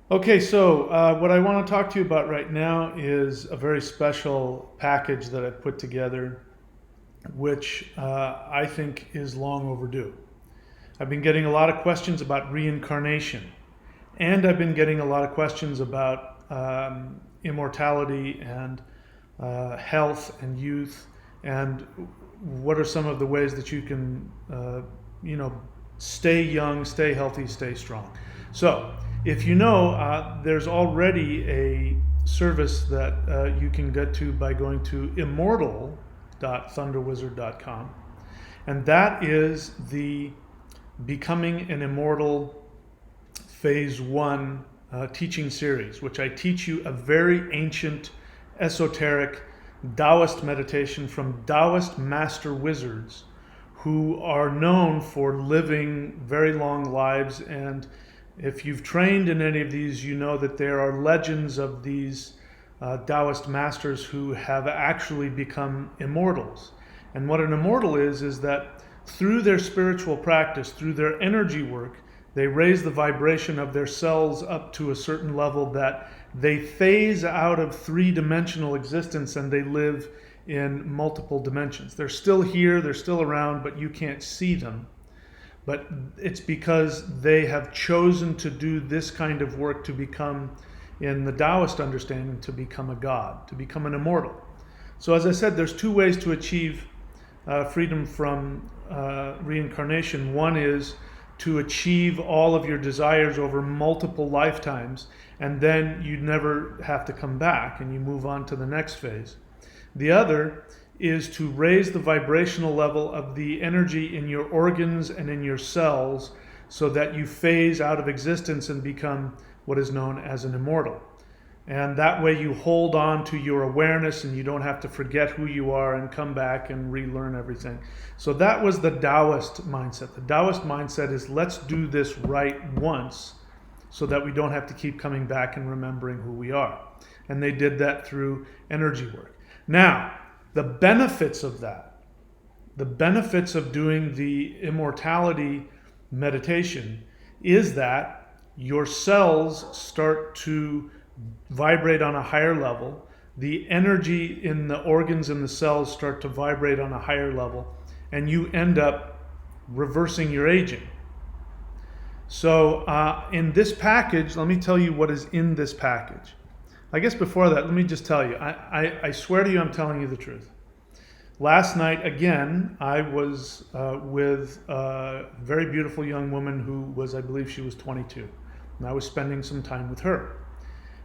Okay, so what I want to talk to you about right now is a very special package that I've put together, which I think is long overdue. I've been getting a lot of questions about reincarnation, and I've been getting a lot of questions about immortality and health and youth, and what are some of the ways that you can, you know, stay young, stay healthy, stay strong. So, if you know, there's already a service that you can get to by going to immortal.thunderwizard.com, and that is the Becoming an Immortal Phase 1 teaching series, which I teach you a very ancient, esoteric Taoist meditation from Taoist master wizards who are known for living very long lives. And if you've trained in any of these, you know that there are legends of these Taoist masters who have actually become immortals. And what an immortal is that through their spiritual practice, through their energy work, they raise the vibration of their cells up to a certain level that they phase out of three-dimensional existence and they live in multiple dimensions. They're still here, they're still around, but you can't see them. But it's because they have chosen to do this kind of work to become, in the Taoist understanding, to become a god, to become an immortal. So as I said, there's two ways to achieve freedom from reincarnation. One is to achieve all of your desires over multiple lifetimes, and then you never have to come back and you move on to the next phase. The other is to raise the vibrational level of the energy in your organs and in your cells so that you phase out of existence and become what is known as an immortal. And that way you hold on to your awareness and you don't have to forget who you are and come back and relearn everything. So that was the Taoist mindset. The Taoist mindset is, let's do this right once so that we don't have to keep coming back and remembering who we are. And they did that through energy work. Now, the benefits of that, the benefits of doing the immortality meditation is that your cells start to vibrate on a higher level. The energy in the organs and the cells start to vibrate on a higher level, and you end up reversing your aging. So in this package, let me tell you what is in this package. I guess before that, let me just tell you, I swear to you I'm telling you the truth. Last night, again, I was with a very beautiful young woman who was, I believe she was 22, and I was spending some time with her.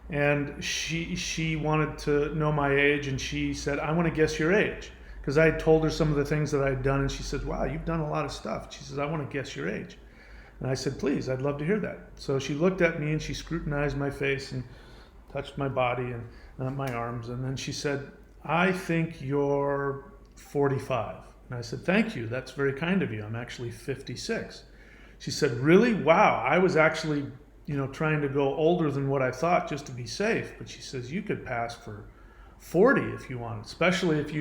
And she wanted to know my age, and she said, I want to guess your age. Because I had told her some of the things that I had done, and she said, wow, you've done a lot of stuff. She says, I want to guess your age. And I said, please, I'd love to hear that. So she looked at me and she scrutinized my face and touched my body and my arms. And then she said, I think you're 45. And I said, thank you. That's very kind of you. I'm actually 56. She said, really? Wow. I was actually trying to go older than what I thought just to be safe. But she says, you could pass for 40 if you wanted, especially if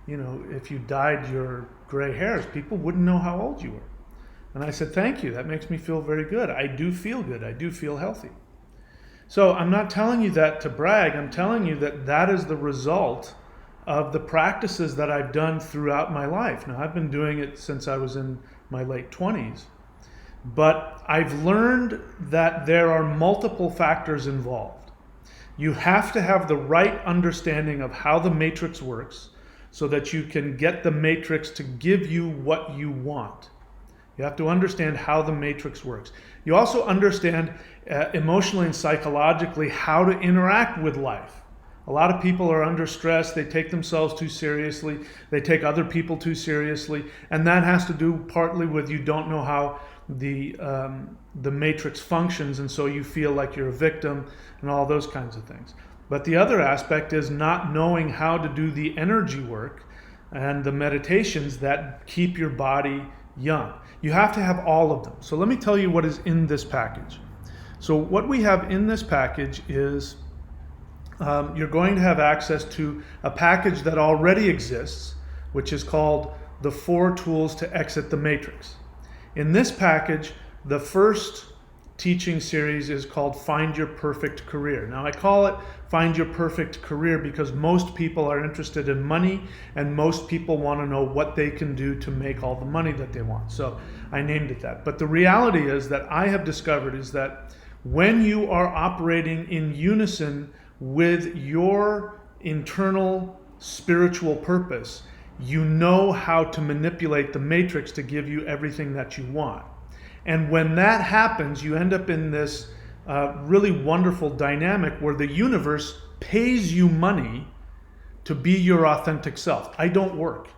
if you dyed your gray hairs, people wouldn't know how old you were. And I said, thank you. That makes me feel very good. I do feel good. I do feel healthy. So I'm not telling you that to brag. I'm telling you that that is the result of the practices that I've done throughout my life. Now, I've been doing it since I was in my late 20s. But I've learned that there are multiple factors involved. You have to have the right understanding of how the matrix works so that you can get the matrix to give you what you want. You have to understand how the matrix works. You also understand emotionally and psychologically how to interact with life. A lot of people are under stress. They take themselves too seriously. They take other people too seriously. And that has to do partly with you don't know how the matrix functions, and so you feel like you're a victim and all those kinds of things. But the other aspect is not knowing how to do the energy work and the meditations that keep your body young. You have to have all of them. So let me tell you what is in this package. So what we have in this package is you're going to have access to a package that already exists, which is called the 4 Tools to Exit the Matrix. In this package, the first teaching series is called Find Your Perfect Career. Now I call it Find Your Perfect Career because most people are interested in money and most people want to know what they can do to make all the money that they want. So I named it that. But the reality is that I have discovered is that when you are operating in unison with your internal spiritual purpose, you know how to manipulate the matrix to give you everything that you want. And when that happens, you end up in this really wonderful dynamic where the universe pays you money to be your authentic self. I don't work.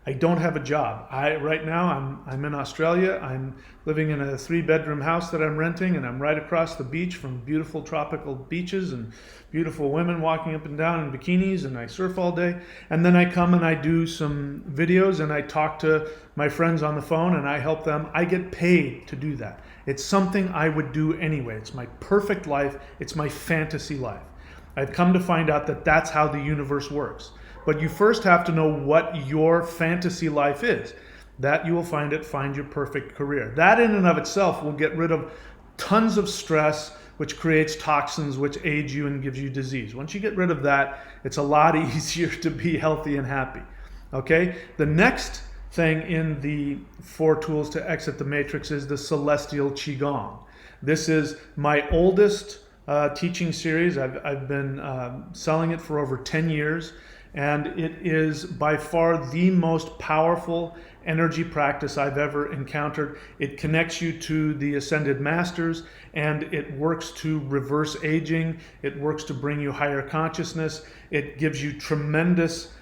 I don't have a job. Right now I'm in Australia. I'm living in a 3-bedroom house that I'm renting, and I'm right across the beach from beautiful tropical beaches and beautiful women walking up and down in bikinis, and I surf all day. And then I come and I do some videos and I talk to my friends on the phone and I help them. I get paid to do that. It's something I would do anyway. It's my perfect life. It's my fantasy life. I've come to find out that that's how the universe works. But you first have to know what your fantasy life is. That you will find at Find Your Perfect Career. That in and of itself will get rid of tons of stress, which creates toxins, which age you and gives you disease. Once you get rid of that, it's a lot easier to be healthy and happy. Okay? The next thing in the 4 tools to exit the matrix is the Celestial Qigong. This is my oldest teaching series. I've been selling it for over 10 years. And it is by far the most powerful energy practice I've ever encountered. It connects you to the Ascended Masters, and it works to reverse aging. It works to bring you higher consciousness. It gives you tremendous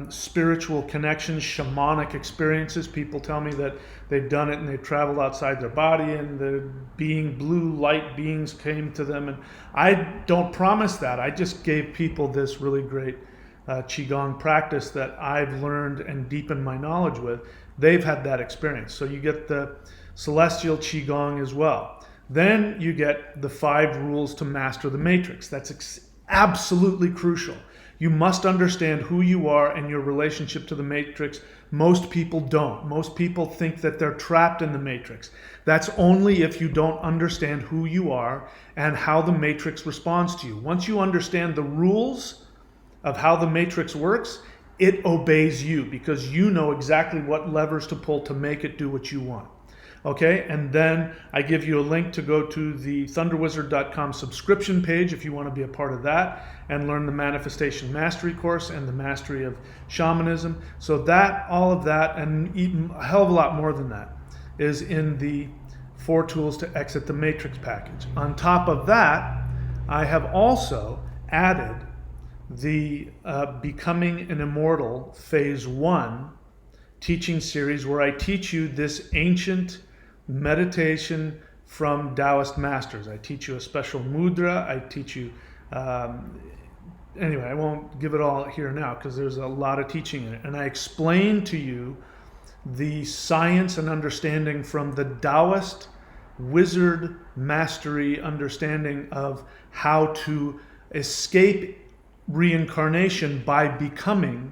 spiritual connections, shamanic experiences. People tell me that they've done it and they've traveled outside their body and the blue light beings came to them. And I don't promise that. I just gave people this really great Qigong practice that I've learned and deepened my knowledge with. They've had that experience. So you get the Celestial Qigong as well. Then you get the 5 rules to master the matrix. That's absolutely crucial. You must understand who you are and your relationship to the matrix. Most people don't. Most people think that they're trapped in the matrix. That's only if you don't understand who you are and how the matrix responds to you. Once you understand the rules of how the matrix works, it obeys you because you know exactly what levers to pull to make it do what you want. Okay, and then I give you a link to go to the thunderwizard.com subscription page if you want to be a part of that and learn the Manifestation Mastery course and the Mastery of Shamanism. So that, all of that, and even a hell of a lot more than that is in the 4 tools to exit the matrix package. On top of that, I have also added the Becoming an Immortal Phase 1 teaching series where I teach you this ancient meditation from Taoist masters. I teach you a special mudra. I teach you, anyway, I won't give it all here now because there's a lot of teaching in it. And I explain to you the science and understanding from the Taoist wizard mastery understanding of how to escape reincarnation by becoming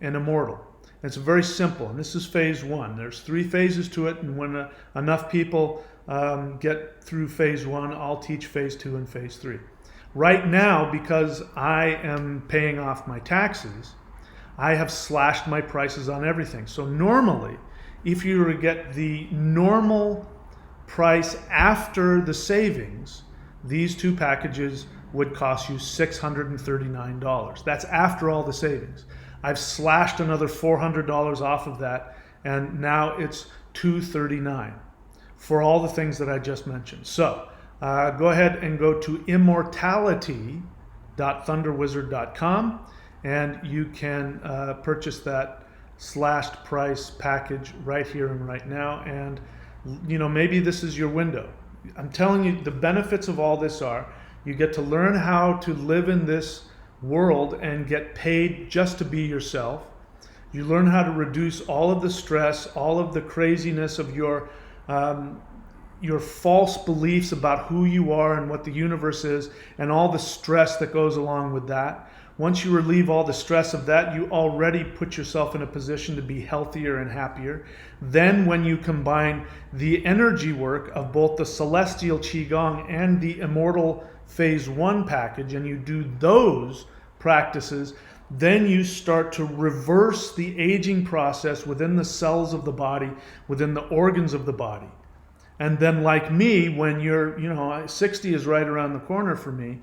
an immortal. It's very simple, and this is phase 1. There's 3 phases to it, and when enough people get through phase 1, I'll teach phase 2 and phase 3. Right now, because I am paying off my taxes, I have slashed my prices on everything. So normally, if you were to get the normal price after the savings, these 2 packages would cost you $639. That's after all the savings. I've slashed another $400 off of that, and now it's $239 for all the things that I just mentioned. So go ahead and go to immortality.thunderwizard.com, and you can purchase that slashed price package right here and right now. And you know, maybe this is your window. I'm telling you, the benefits of all this are you get to learn how to live in this world and get paid just to be yourself. You learn how to reduce all of the stress, all of the craziness of your false beliefs about who you are and what the universe is, and all the stress that goes along with that. Once you relieve all the stress of that, you already put yourself in a position to be healthier and happier. Then when you combine the energy work of both the Celestial Qigong and the Immortal Phase 1 package, and you do those practices, then you start to reverse the aging process within the cells of the body, within the organs of the body. And then like me, when you're, 60 is right around the corner for me,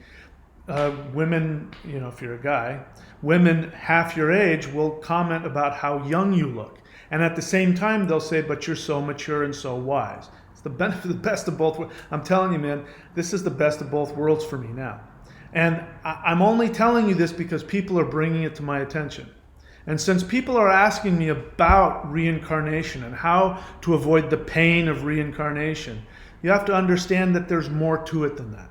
women, if you're a guy, women half your age will comment about how young you look. And at the same time, they'll say, but you're so mature and so wise. It's the best of both worlds. I'm telling you, man, this is the best of both worlds for me now. And I'm only telling you this because people are bringing it to my attention. And since people are asking me about reincarnation and how to avoid the pain of reincarnation, you have to understand that there's more to it than that.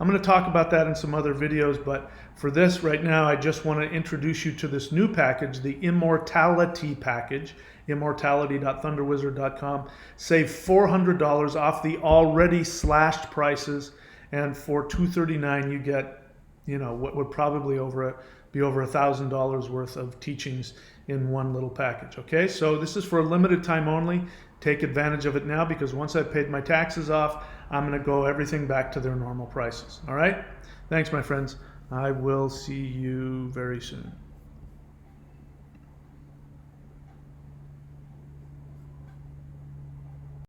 I'm going to talk about that in some other videos, but for this right now, I just want to introduce you to this new package, the Immortality package, immortality.thunderwizard.com. Save $400 off the already slashed prices, and for $239 you get, what would probably be over $1,000 worth of teachings in one little package. Okay, so this is for a limited time only. Take advantage of it now, because once I've paid my taxes off, I'm going to go everything back to their normal prices. All right? Thanks, my friends. I will see you very soon.